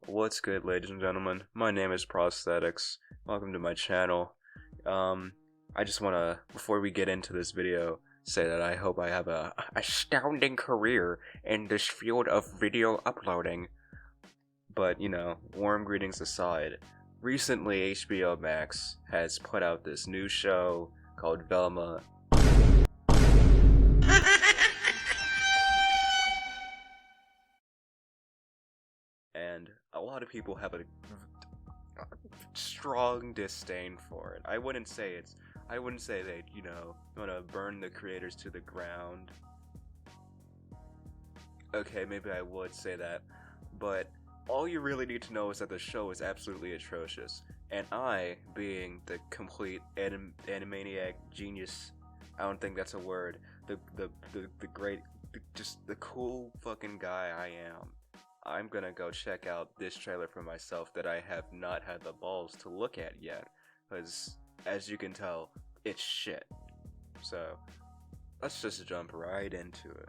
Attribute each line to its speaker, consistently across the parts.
Speaker 1: What's good, ladies and gentlemen? My name is Prosthetics. Welcome to my channel. I just want to, before we get into this video, say that I hope I have a astounding career in this field of video uploading. But, warm greetings aside, recently HBO Max has put out this new show called Velma. And a lot of people have a strong disdain for it. I wouldn't say they, want to burn the creators to the ground. Okay, maybe I would say that, but all you really need to know is that the show is absolutely atrocious. And I, being the complete animaniac genius, I don't think that's a word, the great, just the cool fucking guy I am, I'm gonna go check out this trailer for myself that I have not had the balls to look at yet, because as you can tell, it's shit. So, let's just jump right into it.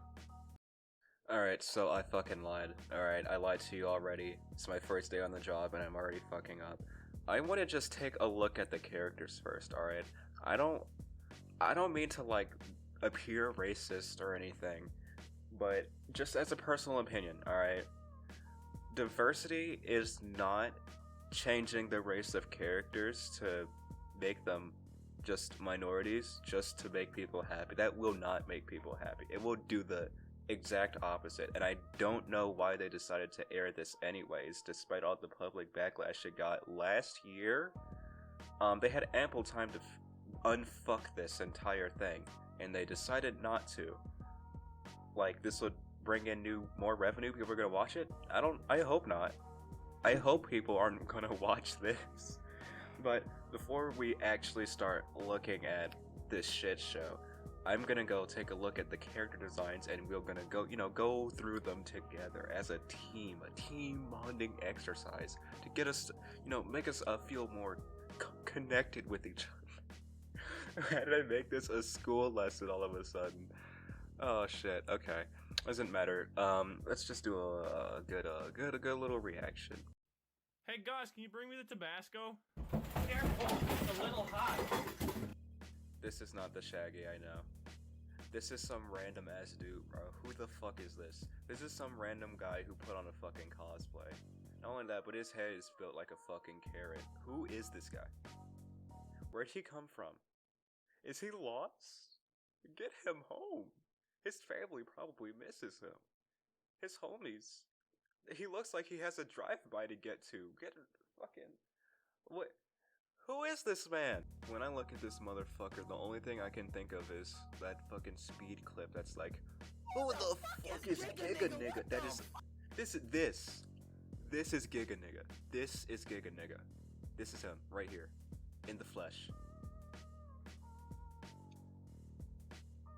Speaker 1: Alright, so I fucking lied. Alright, I lied to you already. It's my first day on the job and I'm already fucking up. I want to just take a look at the characters first, alright? I don't mean to appear racist or anything, but just as a personal opinion, alright? Diversity is not changing the race of characters to make them just minorities, just to make people happy. That will not make people happy. It will do the exact opposite, and I don't know why they decided to air this anyways, despite all the public backlash it got last year. They had ample time to unfuck this entire thing, and they decided not to. This would bring in more revenue, people are gonna watch it? I hope not. I hope people aren't gonna watch this. But before we actually start looking at this shit show, I'm gonna go take a look at the character designs and we're gonna go through them together as a team bonding exercise to get us, make us feel more connected with each other. How did I make this a school lesson all of a sudden? Oh shit, okay. Doesn't matter. Let's just do a good little reaction.
Speaker 2: Hey guys, can you bring me the Tabasco? Careful, it's a little hot.
Speaker 1: This is not the Shaggy I know. This is some random ass dude, bro. Who the fuck is this? This is some random guy who put on a fucking cosplay. Not only that, but his head is built like a fucking carrot. Who is this guy? Where'd he come from? Is he lost? Get him home. His family probably misses him. His homies. He looks like he has a drive-by to get to. Get fucking... What? Who is this man? When I look at this motherfucker, the only thing I can think of is that fucking speed clip that's like, who the fuck is Giga Nigga? That is... This is Giga Nigga. This is Giga Nigga. This is him, right here. In the flesh.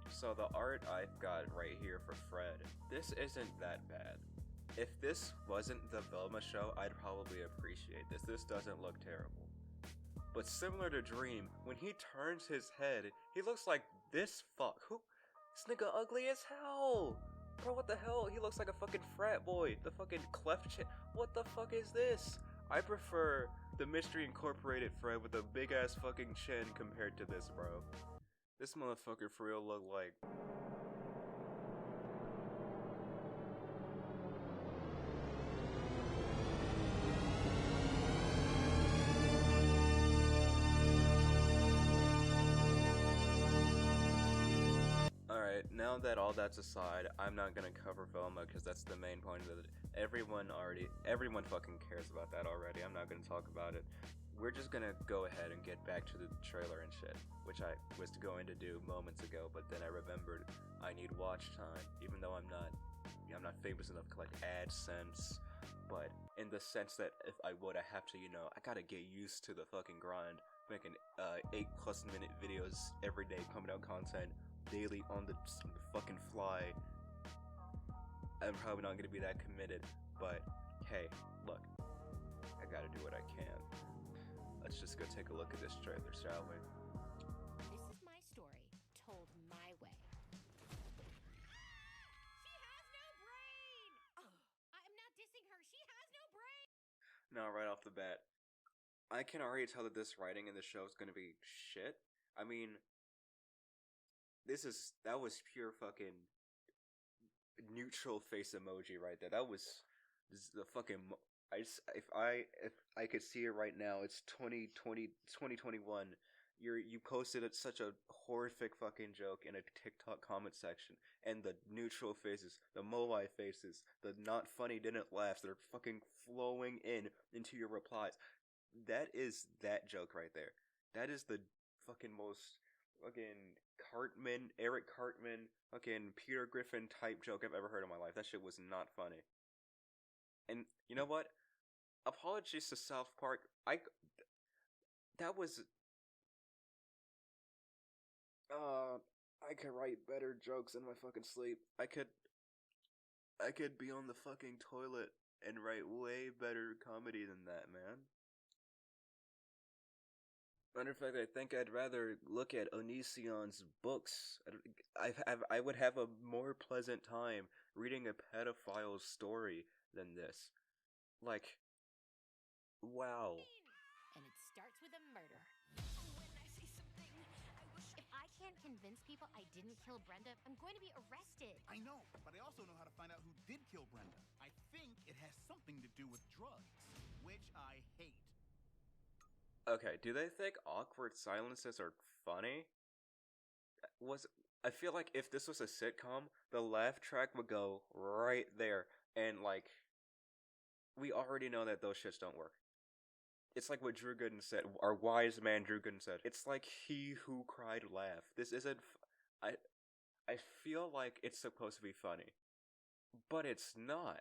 Speaker 1: So the art I've got right here for Fred, this isn't that bad. If this wasn't the Velma show, I'd probably appreciate this. This doesn't look terrible. But similar to Dream, when he turns his head, he looks like this fuck. Who? This nigga ugly as hell! Bro, what the hell? He looks like a fucking frat boy. The fucking cleft chin. What the fuck is this? I prefer the Mystery Incorporated Fred with a big ass fucking chin compared to this, bro. This motherfucker for real look like... Alright, now that all that's aside, I'm not gonna cover Velma because that's the main point of it. Everyone fucking cares about that already. I'm not gonna talk about it. We're just gonna go ahead and get back to the trailer and shit, which I was going to do moments ago, but then I remembered I need watch time, even though I'm not famous enough to collect AdSense, but in the sense that if I would, I have to, I gotta get used to the fucking grind, making 8+ minute videos every day, pumping out content daily on the fucking fly. I'm probably not gonna be that committed, but hey, look, I gotta do what I can. Let's just go take a look at this trailer, shall we? Now, right off the bat, I can already tell that this writing in the show is gonna be shit. I mean, that was pure fucking neutral face emoji right there. That was the fucking. If I could see it right now, it's 2020, 2021. You posted such a horrific fucking joke in a TikTok comment section, and the neutral faces, the Wowie faces, the not funny didn't laugh, they're fucking flowing into your replies. That is that joke right there. That is the fucking most fucking Eric Cartman, fucking Peter Griffin type joke I've ever heard in my life. That shit was not funny. And you know what? Apologies to South Park. That was I could write better jokes in my fucking sleep. I could be on the fucking toilet and write way better comedy than that, man. Matter of fact, I think I'd rather look at Onision's books. I would have a more pleasant time reading a pedophile's story than this. Like, wow.
Speaker 3: And it starts with a murder. If I can't convince people I didn't kill Brenda, I'm going to be arrested.
Speaker 4: I know, but I also know how to find out who did kill Brenda. I think it has something to do with drugs, which I hate.
Speaker 1: Okay, do they think awkward silences are funny? I feel like if this was a sitcom, the laugh track would go right there, and like, we already know that those shits don't work. It's like what Drew Gooden said, our wise man Drew Gooden said. It's like he who cried laugh. This isn't. I feel like it's supposed to be funny, but it's not.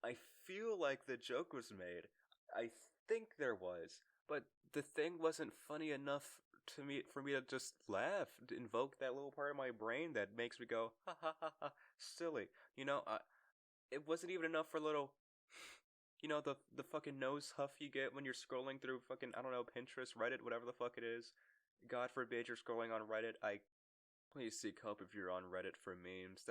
Speaker 1: I feel like the joke was made. I think there was, but the thing wasn't funny enough for me to just laugh, to invoke that little part of my brain that makes me go ha ha ha ha, silly. You know, it wasn't even enough for a little. You know, the fucking nose huff you get when you're scrolling through fucking, I don't know, Pinterest, Reddit, whatever the fuck it is. God forbid you're scrolling on Reddit. Please seek help if you're on Reddit for memes.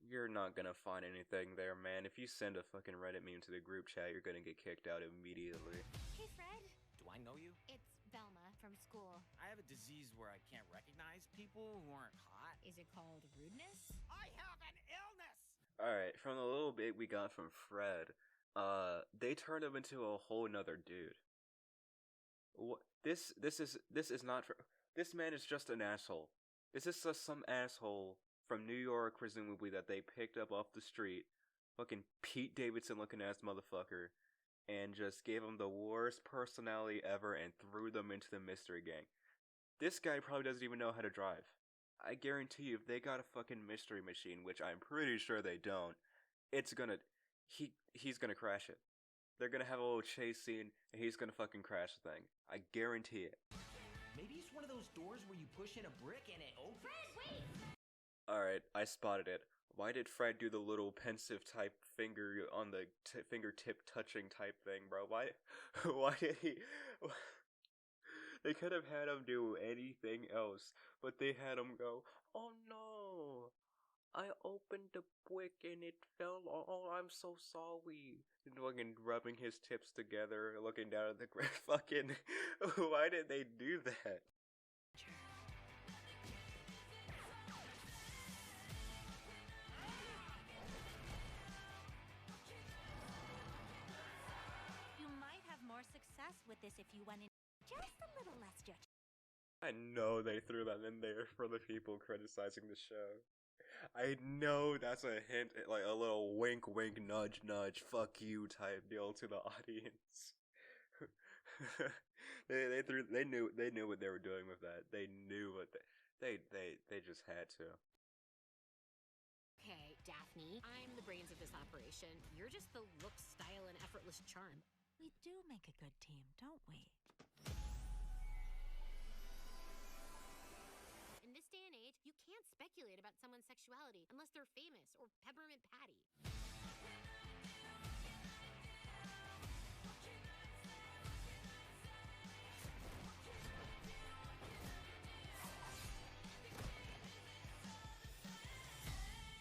Speaker 1: You're not gonna find anything there, man. If you send a fucking Reddit meme to the group chat, you're gonna get kicked out immediately.
Speaker 3: Hey, Fred.
Speaker 5: Do I know you?
Speaker 3: It's Velma from school.
Speaker 5: I have a disease where I can't recognize people who aren't hot.
Speaker 3: Is it called rudeness?
Speaker 5: I have an illness!
Speaker 1: Alright, from the little bit we got from Fred, they turned him into a whole nother dude. This is not this man is just an asshole. This is just some asshole from New York, presumably, that they picked up off the street, fucking Pete Davidson looking ass motherfucker, and just gave him the worst personality ever and threw them into the mystery gang. This guy probably doesn't even know how to drive. I guarantee you, if they got a fucking mystery machine, which I'm pretty sure they don't, he's gonna crash it. They're gonna have a little chase scene, and he's gonna fucking crash the thing. I guarantee it.
Speaker 5: Maybe it's one of those doors where you push in a brick and it opens.
Speaker 3: Fred, wait!
Speaker 1: Alright, I spotted it. Why did Fred do the little pensive type finger on the fingertip touching type thing, bro? Why did he... They could have had him do anything else, but they had him go, oh no, I opened the brick and it fell, oh, I'm so sorry. And fucking rubbing his tips together, looking down at the ground, fucking, why did they do that?
Speaker 3: You might have more success with this if you went in just a little less judgmental.
Speaker 1: I know they threw that in there for the people criticizing the show. I know that's a hint, like a little wink, wink, nudge, nudge, fuck you type deal to the audience. They knew what they were doing with that. They knew what they just had to.
Speaker 3: Okay, Daphne, I'm the brains of this operation. You're just the look, style, and effortless charm.
Speaker 6: We do make a good team, don't we?
Speaker 3: In this day and age, you can't speculate about someone's sexuality unless they're famous or Peppermint Patty.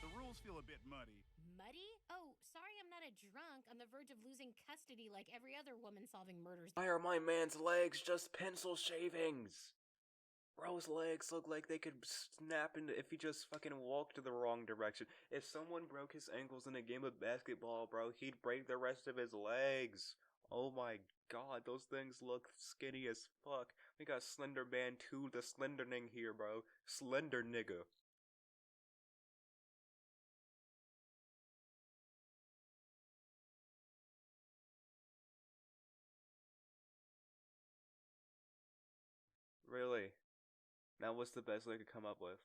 Speaker 4: The rules feel a bit muddy.
Speaker 3: Muddy? Oh, sorry I'm not a drunk on the verge of losing custody tragedy like every other woman solving murders.
Speaker 1: Why are my man's legs just pencil shavings? Bro's legs look like they could snap into if he just fucking walked the wrong direction. If someone broke his ankles in a game of basketball, bro, he'd break the rest of his legs. Oh my god, those things look skinny as fuck. We got Slender Man 2, the Slenderning here, bro. Slender nigga. Really? That was the best they could come up with.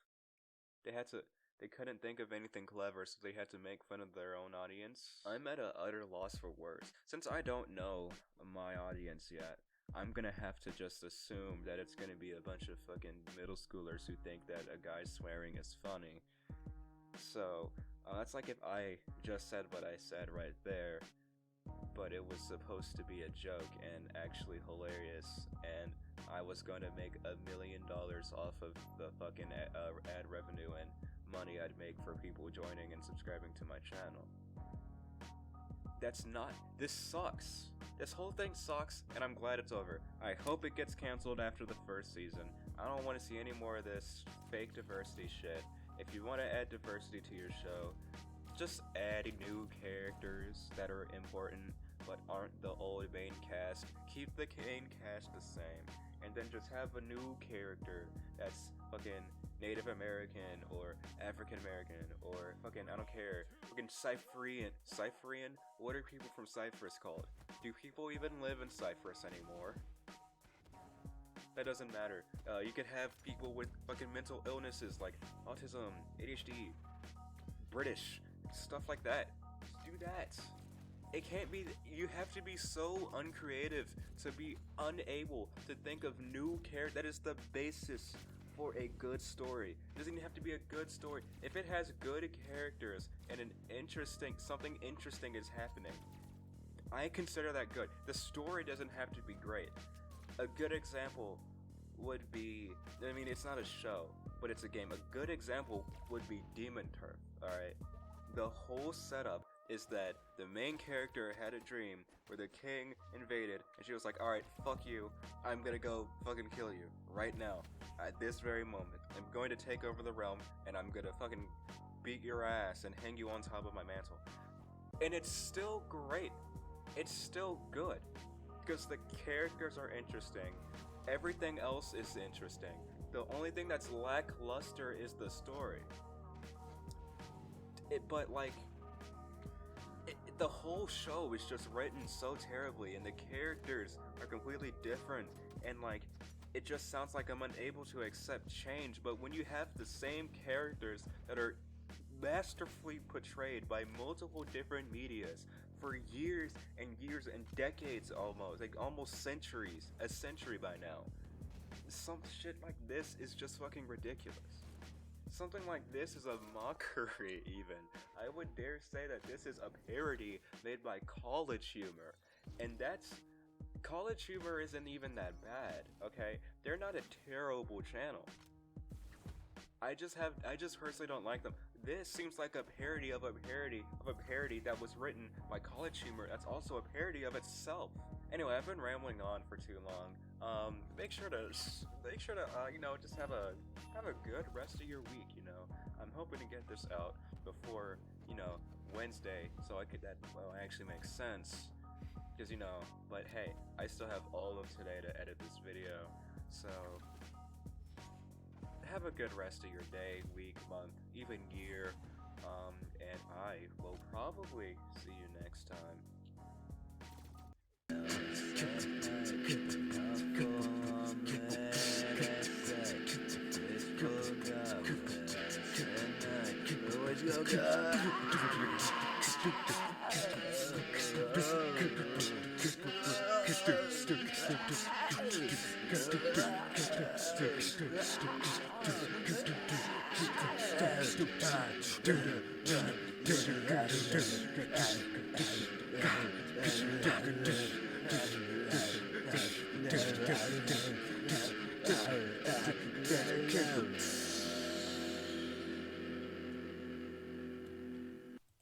Speaker 1: They couldn't think of anything clever, so they had to make fun of their own audience. I'm at a utter loss for words. Since I don't know my audience yet, I'm gonna have to just assume that it's gonna be a bunch of fucking middle schoolers who think that a guy swearing is funny. So, that's like if I just said what I said right there, but it was supposed to be a joke and actually hilarious, and I was going to make $1 million off of the fucking ad revenue and money I'd make for people joining and subscribing to my channel. This sucks. This whole thing sucks, and I'm glad it's over. I hope it gets canceled after the first season. I don't want to see any more of this fake diversity shit. If you want to add diversity to your show, just add new characters that are important but aren't the old main cast. Keep the main cast the same, and then just have a new character that's fucking Native American or African American or fucking, I don't care, fucking Cypherian? What are people from Cyprus called? Do people even live in Cyprus anymore? That doesn't matter. You could have people with fucking mental illnesses like autism, ADHD, British, stuff like that. Just do that. It can't be, you have to be so uncreative to be unable to think of new characters. That is the basis for a good story. It doesn't even have to be a good story. If it has good characters and something interesting is happening, I consider that good. The story doesn't have to be great. A good example would be, I mean, it's not a show, but it's a game. A good example would be Demon Turf, alright? The whole setup is that the main character had a dream where the king invaded, and she was like, alright, fuck you, I'm gonna go fucking kill you, right now, at this very moment. I'm going to take over the realm, and I'm gonna fucking beat your ass and hang you on top of my mantle. And it's still great. It's still good. Because the characters are interesting. Everything else is interesting. The only thing that's lackluster is the story. The whole show is just written so terribly, and the characters are completely different, and like, it just sounds like I'm unable to accept change. But when you have the same characters that are masterfully portrayed by multiple different medias for years and years and decades, almost centuries, a century by now, some shit like this is just fucking ridiculous. Something like this is a mockery, even. I would dare say that this is a parody made by College Humor. And College Humor isn't even that bad, okay? They're not a terrible channel. I just personally don't like them. This seems like a parody of a parody that was written by College Humor that's also a parody of itself. Anyway, I've been rambling on for too long. Make sure to just have a good rest of your week, you know. I'm hoping to get this out before, Wednesday, so that actually makes sense. Because, but hey, I still have all of today to edit this video, so have a good rest of your day, week, month, even year, and I will probably see you next time.